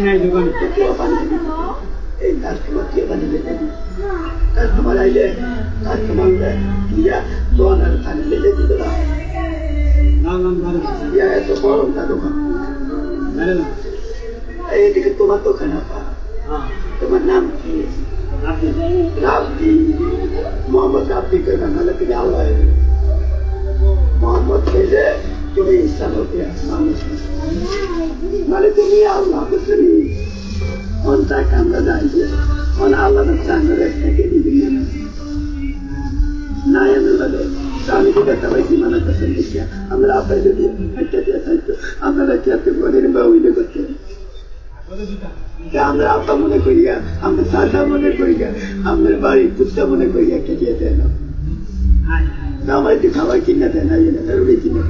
নাই দোকানে এই কাস্টমার কে বানিয়ে দেবে কাস্টমার আইলে কাস্টমার দিয়া দোকানের পানি লেগে দিতে না এত বড় না দোকান এইদিকে তোমার দোকান তোমার নাম কি রাব্দি মোহাম্মদ রাব্দি কে নাহলে তুমি আল্লাহ মোহাম্মদ খেলে তুমি ইসলামকে মানুষ নাহলে তুমি আল্লাহ তুমি অন্তা কান্দা যাইছে আল্লাহ চাঙ্গের থেকে দিবি না এমনি আমি তো দেখা পাইছি মানে কাছে দেখিয়া আমরা আপনার যদি একটা দিয়ে থাকতো আপনারা কি আপনি বলেন বা উইলে করতে আমরা আপা মনে করিয়া আমরা সাদা মনে করিয়া আমাদের বাড়ির কুত্তা মনে করিয়া একটা দিয়ে দেয় না আমার একটু খাবার কিনে দেয় না রুটি কিনে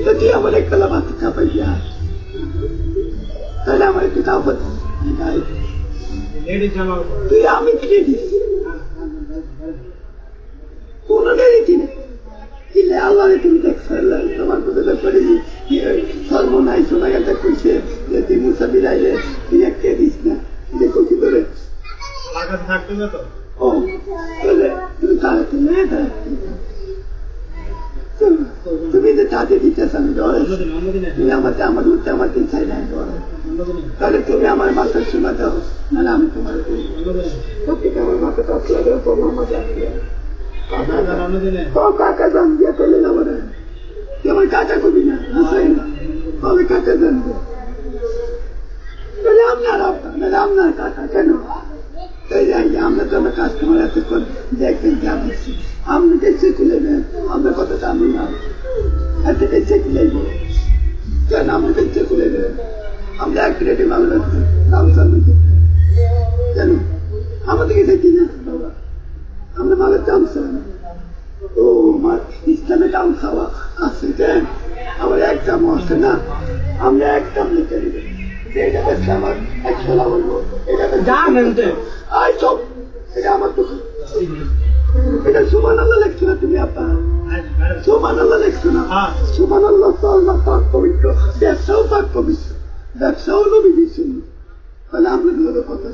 তো তুই আমার একটা ভাত খাপাইয়া তাহলে আমার একটু খাবার তুই আমি কিনে দিচ্ছি কোনো গাড়ি কিনে কিনে আল্লাহ তুমি দেখছো তোমার কথা করে ধর্ম নাই শোনা গেছে কইছে যে তুই মুসাফির আইলে তুই একটা দিস না যে কচি ধরে ও তুমি তাহলে তুমি যে তাতে দিতেছ আমি ডরে তুমি আমাকে আমার উঠতে আমাকে চাই না ডরে তাহলে তুমি আমার মাথার শোনা দাও নাহলে আমি তোমার সত্যি আমার মাথা কাজ লাগে তোমার আমাকে কাকা জান দিয়ে পেলে না বলে আমার কাকা কবি না তবে কাকা জানবে আপনার কাকা কেন আমরা তো আমার কাস্টমার এতক্ষণ দেখবেন জানাচ্ছি আপনি দেখছে খুলে নেন আপনার কথাটা আমি না এত দেখছে খুলে নেব কেন আপনি দেখছে খুলে নেবেন আমরা এক প্লেটে ভালো লাগছে দাম চালু কেন আমাদেরকে দেখি না বাবা আমরা মালের দাম চাই ও আমার ইসলামে দাম খাওয়া আছে কেন আমার এক দাম আছে না আমরা এক দাম লিখে নেবেন এটা ব্যবসা আমার একশো লাভ বলবো এটা এটা আমার দোকান এটা সুমান আল্লাহ লেখছো না তুমি আপা সুমান আল্লাহ লেখছো না সুমান আল্লাহ তো আল্লাহ পাক পবিত্র ব্যবসাও পাক পবিত্র ব্যবসাও নবী দিচ্ছেন তাহলে আমরা দুটো কথা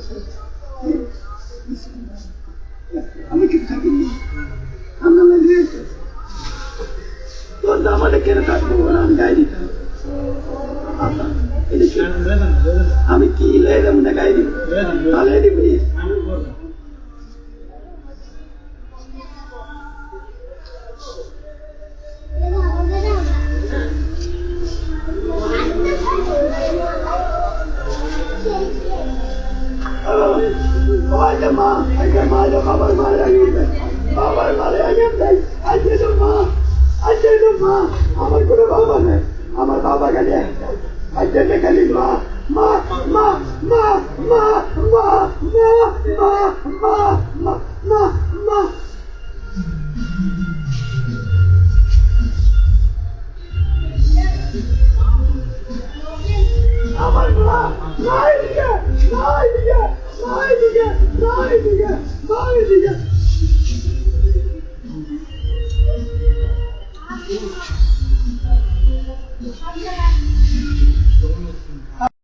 আমি কি থাকি আমরা লাগিয়ে তোর দামাটা কেন কাটবো আমি গাই দিতাম আমি কি এলাম না গাই দিব ভালো দিবি বাবার মারে আমার কোনো বাবা নেই আমার বাবা খালি একটা খালি মা মা মা মা মা মা মা মা মা মা মা মা আমার মা নাই দিকে নাই দিকে নাই দিকে নাই দিকে নাই দিকে